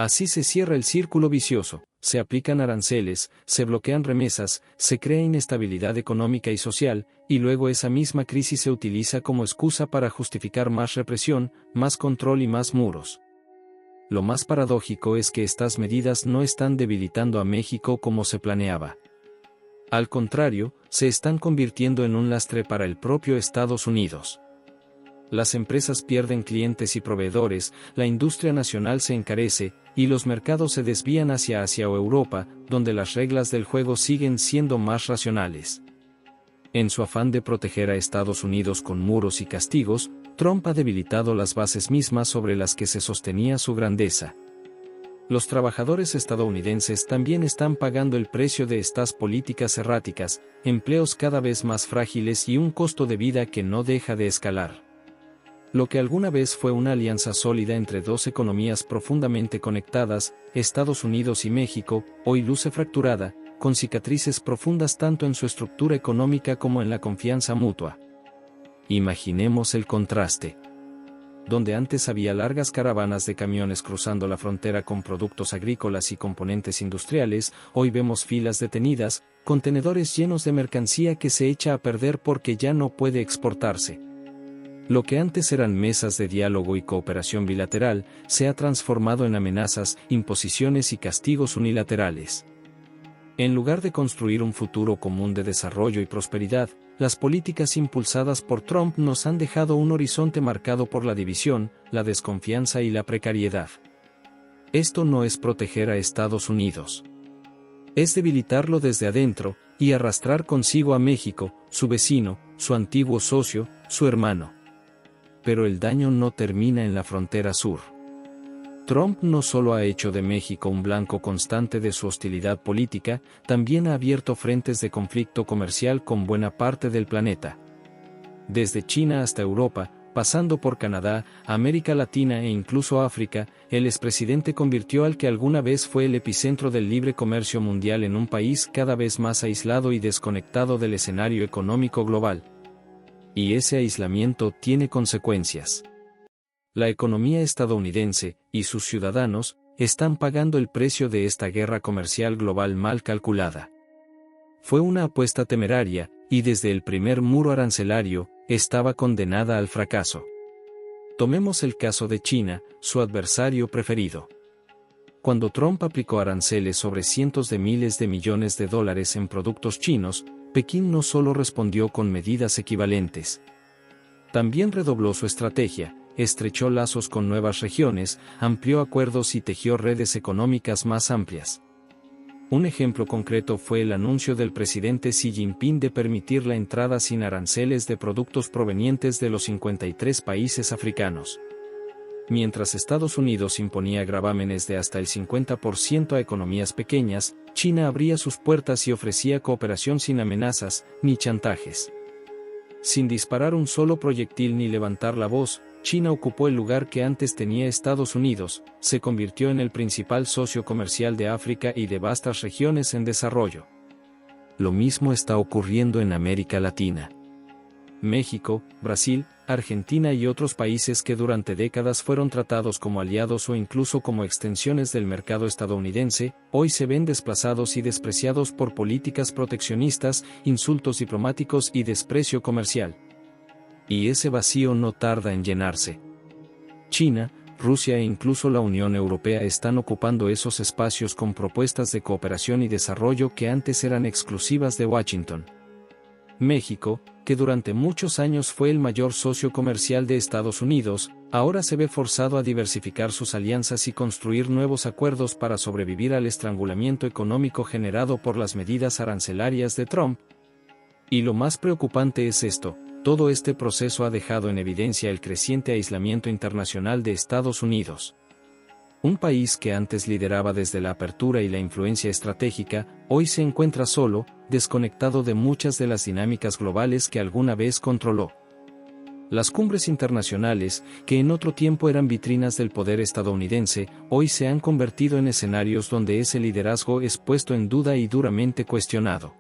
Así se cierra el círculo vicioso, se aplican aranceles, se bloquean remesas, se crea inestabilidad económica y social, y luego esa misma crisis se utiliza como excusa para justificar más represión, más control y más muros. Lo más paradójico es que estas medidas no están debilitando a México como se planeaba. Al contrario, se están convirtiendo en un lastre para el propio Estados Unidos. Las empresas pierden clientes y proveedores, la industria nacional se encarece, y los mercados se desvían hacia Asia o Europa, donde las reglas del juego siguen siendo más racionales. En su afán de proteger a Estados Unidos con muros y castigos, Trump ha debilitado las bases mismas sobre las que se sostenía su grandeza. Los trabajadores estadounidenses también están pagando el precio de estas políticas erráticas, empleos cada vez más frágiles y un costo de vida que no deja de escalar. Lo que alguna vez fue una alianza sólida entre dos economías profundamente conectadas, Estados Unidos y México, hoy luce fracturada, con cicatrices profundas tanto en su estructura económica como en la confianza mutua. Imaginemos el contraste. Donde antes había largas caravanas de camiones cruzando la frontera con productos agrícolas y componentes industriales, hoy vemos filas detenidas, contenedores llenos de mercancía que se echa a perder porque ya no puede exportarse. Lo que antes eran mesas de diálogo y cooperación bilateral, se ha transformado en amenazas, imposiciones y castigos unilaterales. En lugar de construir un futuro común de desarrollo y prosperidad, las políticas impulsadas por Trump nos han dejado un horizonte marcado por la división, la desconfianza y la precariedad. Esto no es proteger a Estados Unidos. Es debilitarlo desde adentro, y arrastrar consigo a México, su vecino, su antiguo socio, su hermano. Pero el daño no termina en la frontera sur. Trump no solo ha hecho de México un blanco constante de su hostilidad política, también ha abierto frentes de conflicto comercial con buena parte del planeta. Desde China hasta Europa, pasando por Canadá, América Latina e incluso África, el expresidente convirtió al que alguna vez fue el epicentro del libre comercio mundial en un país cada vez más aislado y desconectado del escenario económico global. Y ese aislamiento tiene consecuencias. La economía estadounidense, y sus ciudadanos, están pagando el precio de esta guerra comercial global mal calculada. Fue una apuesta temeraria, y desde el primer muro arancelario, estaba condenada al fracaso. Tomemos el caso de China, su adversario preferido. Cuando Trump aplicó aranceles sobre cientos de miles de millones de dólares en productos chinos, Pekín no solo respondió con medidas equivalentes. También redobló su estrategia, estrechó lazos con nuevas regiones, amplió acuerdos y tejió redes económicas más amplias. Un ejemplo concreto fue el anuncio del presidente Xi Jinping de permitir la entrada sin aranceles de productos provenientes de los 53 países africanos. Mientras Estados Unidos imponía gravámenes de hasta el 50% a economías pequeñas, China abría sus puertas y ofrecía cooperación sin amenazas, ni chantajes. Sin disparar un solo proyectil ni levantar la voz, China ocupó el lugar que antes tenía Estados Unidos, se convirtió en el principal socio comercial de África y de vastas regiones en desarrollo. Lo mismo está ocurriendo en América Latina. México, Brasil, Argentina y otros países que durante décadas fueron tratados como aliados o incluso como extensiones del mercado estadounidense, hoy se ven desplazados y despreciados por políticas proteccionistas, insultos diplomáticos y desprecio comercial. Y ese vacío no tarda en llenarse. China, Rusia e incluso la Unión Europea están ocupando esos espacios con propuestas de cooperación y desarrollo que antes eran exclusivas de Washington. México, que durante muchos años fue el mayor socio comercial de Estados Unidos, ahora se ve forzado a diversificar sus alianzas y construir nuevos acuerdos para sobrevivir al estrangulamiento económico generado por las medidas arancelarias de Trump. Y lo más preocupante es esto: todo este proceso ha dejado en evidencia el creciente aislamiento internacional de Estados Unidos. Un país que antes lideraba desde la apertura y la influencia estratégica, hoy se encuentra solo, desconectado de muchas de las dinámicas globales que alguna vez controló. Las cumbres internacionales, que en otro tiempo eran vitrinas del poder estadounidense, hoy se han convertido en escenarios donde ese liderazgo es puesto en duda y duramente cuestionado.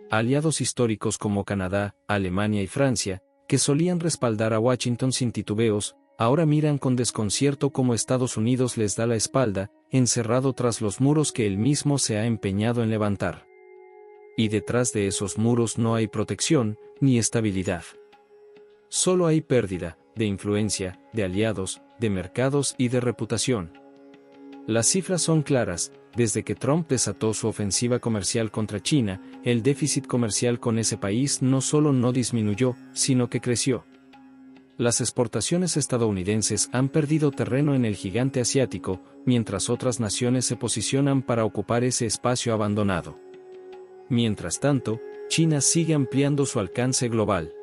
Aliados históricos como Canadá, Alemania y Francia, que solían respaldar a Washington sin titubeos, ahora miran con desconcierto cómo Estados Unidos les da la espalda, encerrado tras los muros que él mismo se ha empeñado en levantar. Y detrás de esos muros no hay protección, ni estabilidad. Solo hay pérdida, de influencia, de aliados, de mercados y de reputación. Las cifras son claras: desde que Trump desató su ofensiva comercial contra China, el déficit comercial con ese país no solo no disminuyó, sino que creció. Las exportaciones estadounidenses han perdido terreno en el gigante asiático, mientras otras naciones se posicionan para ocupar ese espacio abandonado. Mientras tanto, China sigue ampliando su alcance global.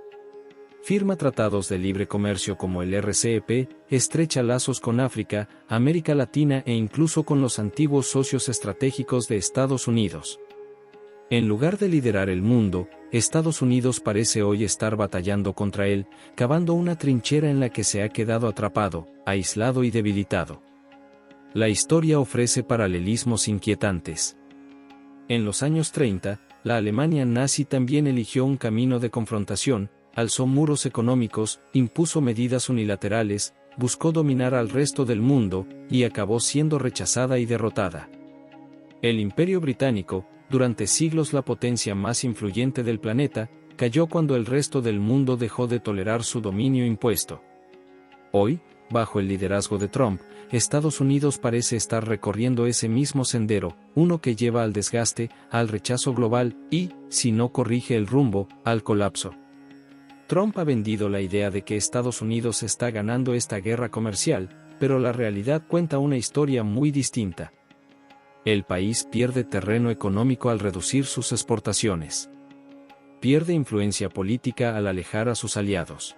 Firma tratados de libre comercio como el RCEP, estrecha lazos con África, América Latina e incluso con los antiguos socios estratégicos de Estados Unidos. En lugar de liderar el mundo, Estados Unidos parece hoy estar batallando contra él, cavando una trinchera en la que se ha quedado atrapado, aislado y debilitado. La historia ofrece paralelismos inquietantes. En los años 30, la Alemania nazi también eligió un camino de confrontación, alzó muros económicos, impuso medidas unilaterales, buscó dominar al resto del mundo, y acabó siendo rechazada y derrotada. El Imperio Británico, durante siglos la potencia más influyente del planeta, cayó cuando el resto del mundo dejó de tolerar su dominio impuesto. Hoy, bajo el liderazgo de Trump, Estados Unidos parece estar recorriendo ese mismo sendero, uno que lleva al desgaste, al rechazo global y, si no corrige el rumbo, al colapso. Trump ha vendido la idea de que Estados Unidos está ganando esta guerra comercial, pero la realidad cuenta una historia muy distinta. El país pierde terreno económico al reducir sus exportaciones. Pierde influencia política al alejar a sus aliados.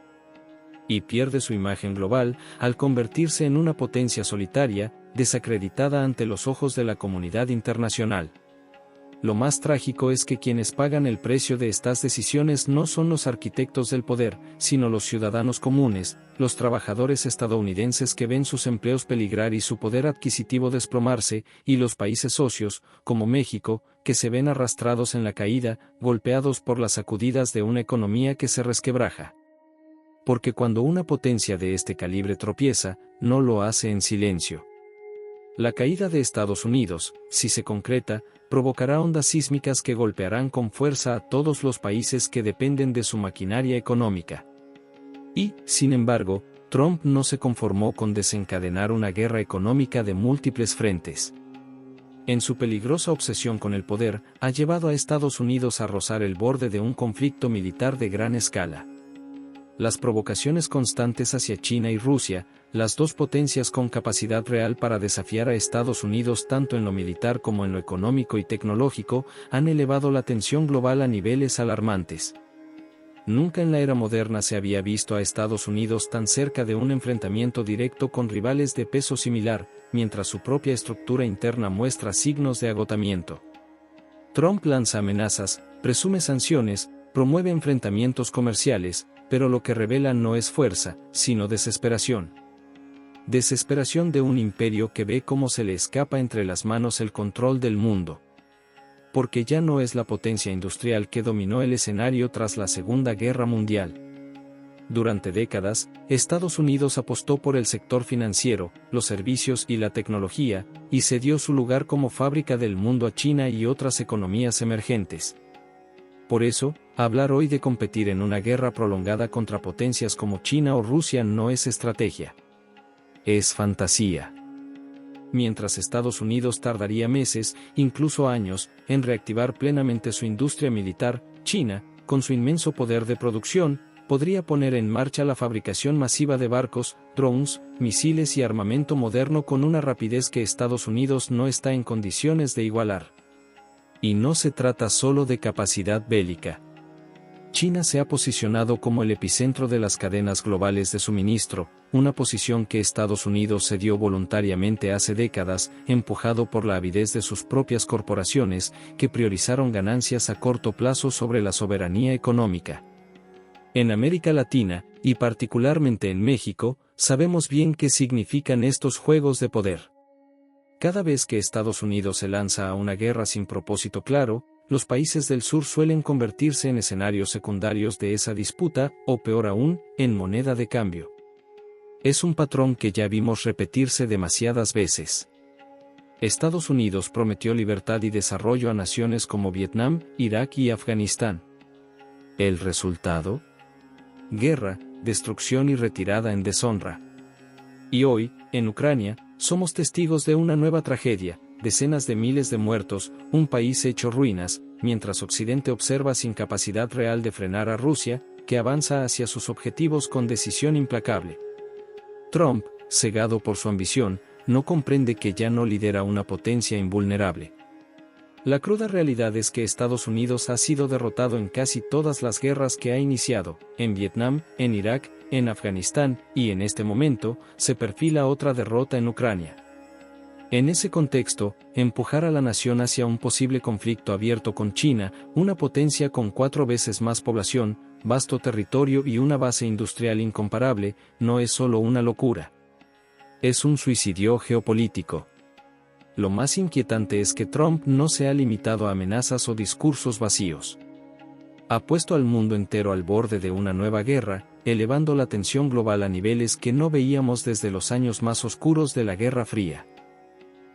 Y pierde su imagen global al convertirse en una potencia solitaria, desacreditada ante los ojos de la comunidad internacional. Lo más trágico es que quienes pagan el precio de estas decisiones no son los arquitectos del poder, sino los ciudadanos comunes, los trabajadores estadounidenses que ven sus empleos peligrar y su poder adquisitivo desplomarse, y los países socios, como México, que se ven arrastrados en la caída, golpeados por las sacudidas de una economía que se resquebraja. Porque cuando una potencia de este calibre tropieza, no lo hace en silencio. La caída de Estados Unidos, si se concreta, provocará ondas sísmicas que golpearán con fuerza a todos los países que dependen de su maquinaria económica. Y, sin embargo, Trump no se conformó con desencadenar una guerra económica de múltiples frentes. En su peligrosa obsesión con el poder, ha llevado a Estados Unidos a rozar el borde de un conflicto militar de gran escala. Las provocaciones constantes hacia China y Rusia, las dos potencias con capacidad real para desafiar a Estados Unidos tanto en lo militar como en lo económico y tecnológico, han elevado la tensión global a niveles alarmantes. Nunca en la era moderna se había visto a Estados Unidos tan cerca de un enfrentamiento directo con rivales de peso similar, mientras su propia estructura interna muestra signos de agotamiento. Trump lanza amenazas, presume sanciones, promueve enfrentamientos comerciales, pero lo que revela no es fuerza, sino desesperación. Desesperación de un imperio que ve cómo se le escapa entre las manos el control del mundo. Porque ya no es la potencia industrial que dominó el escenario tras la Segunda Guerra Mundial. Durante décadas, Estados Unidos apostó por el sector financiero, los servicios y la tecnología, y cedió su lugar como fábrica del mundo a China y otras economías emergentes. Por eso, hablar hoy de competir en una guerra prolongada contra potencias como China o Rusia no es estrategia. es fantasía. Mientras Estados Unidos tardaría meses, incluso años, en reactivar plenamente su industria militar, China, con su inmenso poder de producción, podría poner en marcha la fabricación masiva de barcos, drones, misiles y armamento moderno con una rapidez que Estados Unidos no está en condiciones de igualar. Y no se trata solo de capacidad bélica. China se ha posicionado como el epicentro de las cadenas globales de suministro, una posición que Estados Unidos cedió voluntariamente hace décadas, empujado por la avidez de sus propias corporaciones, que priorizaron ganancias a corto plazo sobre la soberanía económica. En América Latina, y particularmente en México, sabemos bien qué significan estos juegos de poder. Cada vez que Estados Unidos se lanza a una guerra sin propósito claro, los países del sur suelen convertirse en escenarios secundarios de esa disputa, o peor aún, en moneda de cambio. Es un patrón que ya vimos repetirse demasiadas veces. Estados Unidos prometió libertad y desarrollo a naciones como Vietnam, Irak y Afganistán. ¿El resultado? Guerra, destrucción y retirada en deshonra. Y hoy, en Ucrania, somos testigos de una nueva tragedia, decenas de miles de muertos, un país hecho ruinas, mientras Occidente observa sin capacidad real de frenar a Rusia, que avanza hacia sus objetivos con decisión implacable. Trump, cegado por su ambición, no comprende que ya no lidera una potencia invulnerable. La cruda realidad es que Estados Unidos ha sido derrotado en casi todas las guerras que ha iniciado, en Vietnam, en Irak, en Afganistán, y en este momento, se perfila otra derrota en Ucrania. En ese contexto, empujar a la nación hacia un posible conflicto abierto con China, una potencia con 4 veces más población, vasto territorio y una base industrial incomparable, no es solo una locura. Es un suicidio geopolítico. Lo más inquietante es que Trump no se ha limitado a amenazas o discursos vacíos. Ha puesto al mundo entero al borde de una nueva guerra, elevando la tensión global a niveles que no veíamos desde los años más oscuros de la Guerra Fría.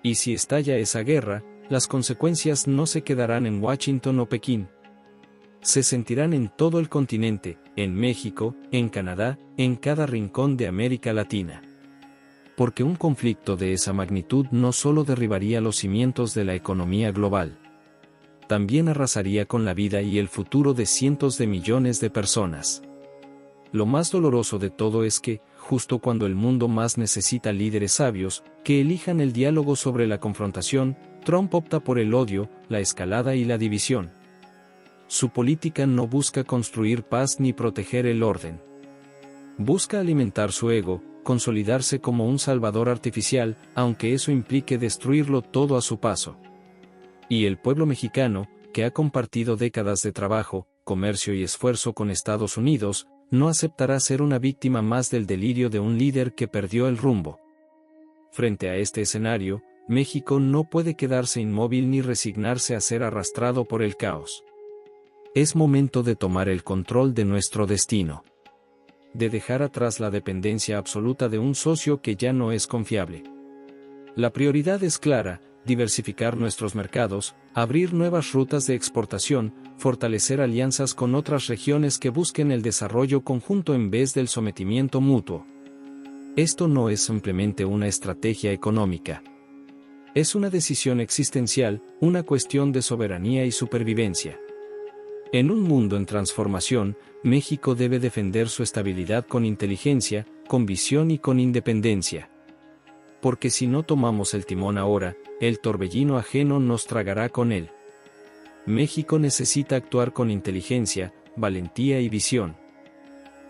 Y si estalla esa guerra, las consecuencias no se quedarán en Washington o Pekín. Se sentirán en todo el continente, en México, en Canadá, en cada rincón de América Latina. Porque un conflicto de esa magnitud no solo derribaría los cimientos de la economía global, también arrasaría con la vida y el futuro de cientos de millones de personas. Lo más doloroso de todo es que, justo cuando el mundo más necesita líderes sabios, que elijan el diálogo sobre la confrontación, Trump opta por el odio, la escalada y la división. Su política no busca construir paz ni proteger el orden. Busca alimentar su ego, consolidarse como un salvador artificial, aunque eso implique destruirlo todo a su paso. Y el pueblo mexicano, que ha compartido décadas de trabajo, comercio y esfuerzo con Estados Unidos, no aceptará ser una víctima más del delirio de un líder que perdió el rumbo. Frente a este escenario, México no puede quedarse inmóvil ni resignarse a ser arrastrado por el caos. Es momento de tomar el control de nuestro destino. De dejar atrás la dependencia absoluta de un socio que ya no es confiable. La prioridad es clara: diversificar nuestros mercados, abrir nuevas rutas de exportación, fortalecer alianzas con otras regiones que busquen el desarrollo conjunto en vez del sometimiento mutuo. Esto no es simplemente una estrategia económica. Es una decisión existencial, una cuestión de soberanía y supervivencia. En un mundo en transformación, México debe defender su estabilidad con inteligencia, con visión y con independencia. Porque si no tomamos el timón ahora, el torbellino ajeno nos tragará con él. México necesita actuar con inteligencia, valentía y visión.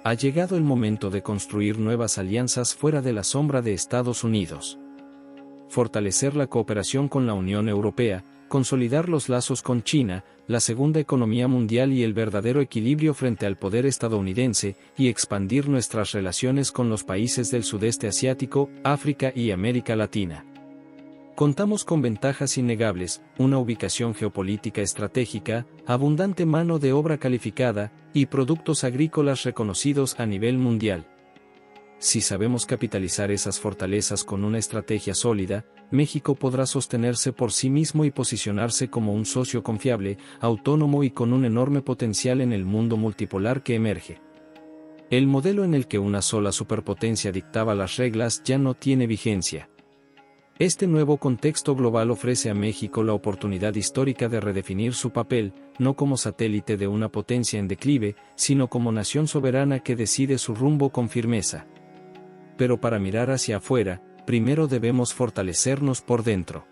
Ha llegado el momento de construir nuevas alianzas fuera de la sombra de Estados Unidos. Fortalecer la cooperación con la Unión Europea, consolidar los lazos con China, la segunda economía mundial y el verdadero equilibrio frente al poder estadounidense, y expandir nuestras relaciones con los países del sudeste asiático, África y América Latina. Contamos con ventajas innegables, una ubicación geopolítica estratégica, abundante mano de obra calificada, y productos agrícolas reconocidos a nivel mundial. Si sabemos capitalizar esas fortalezas con una estrategia sólida, México podrá sostenerse por sí mismo y posicionarse como un socio confiable, autónomo y con un enorme potencial en el mundo multipolar que emerge. El modelo en el que una sola superpotencia dictaba las reglas ya no tiene vigencia. Este nuevo contexto global ofrece a México la oportunidad histórica de redefinir su papel, no como satélite de una potencia en declive, sino como nación soberana que decide su rumbo con firmeza. Pero para mirar hacia afuera, primero debemos fortalecernos por dentro.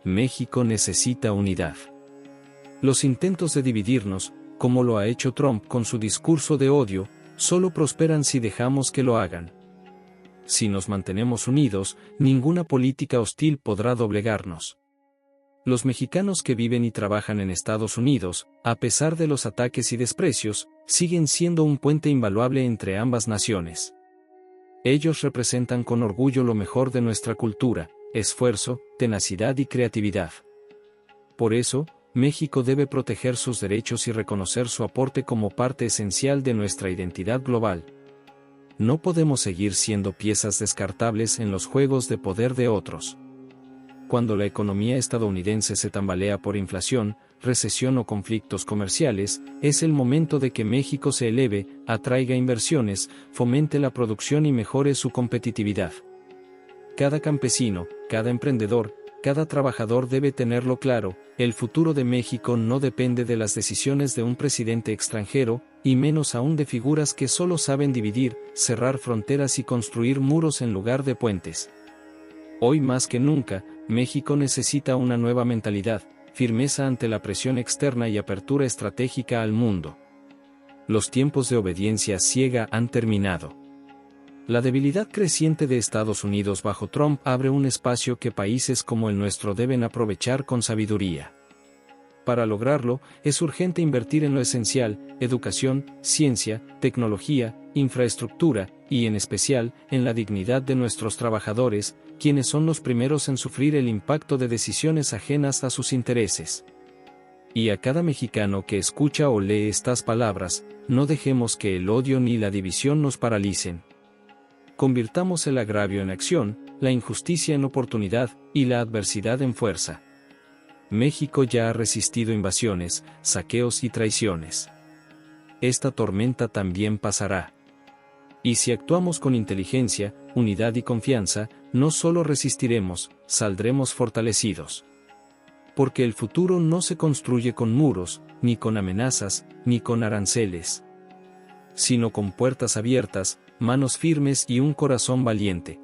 México necesita unidad. Los intentos de dividirnos, como lo ha hecho Trump con su discurso de odio, solo prosperan si dejamos que lo hagan. Si nos mantenemos unidos, ninguna política hostil podrá doblegarnos. Los mexicanos que viven y trabajan en Estados Unidos, a pesar de los ataques y desprecios, siguen siendo un puente invaluable entre ambas naciones. Ellos representan con orgullo lo mejor de nuestra cultura, esfuerzo, tenacidad y creatividad. Por eso, México debe proteger sus derechos y reconocer su aporte como parte esencial de nuestra identidad global. No podemos seguir siendo piezas descartables en los juegos de poder de otros. Cuando la economía estadounidense se tambalea por inflación, recesión o conflictos comerciales, es el momento de que México se eleve, atraiga inversiones, fomente la producción y mejore su competitividad. Cada campesino, cada emprendedor, cada trabajador debe tenerlo claro, el futuro de México no depende de las decisiones de un presidente extranjero, y menos aún de figuras que solo saben dividir, cerrar fronteras y construir muros en lugar de puentes. Hoy más que nunca, México necesita una nueva mentalidad, firmeza ante la presión externa y apertura estratégica al mundo. Los tiempos de obediencia ciega han terminado. La debilidad creciente de Estados Unidos bajo Trump abre un espacio que países como el nuestro deben aprovechar con sabiduría. Para lograrlo, es urgente invertir en lo esencial: educación, ciencia, tecnología, infraestructura, y en especial, en la dignidad de nuestros trabajadores, quienes son los primeros en sufrir el impacto de decisiones ajenas a sus intereses. Y a cada mexicano que escucha o lee estas palabras, no dejemos que el odio ni la división nos paralicen. Convirtamos el agravio en acción, la injusticia en oportunidad, y la adversidad en fuerza. México ya ha resistido invasiones, saqueos y traiciones. Esta tormenta también pasará. Y si actuamos con inteligencia, unidad y confianza, no solo resistiremos, saldremos fortalecidos. Porque el futuro no se construye con muros, ni con amenazas, ni con aranceles, sino con puertas abiertas, manos firmes y un corazón valiente.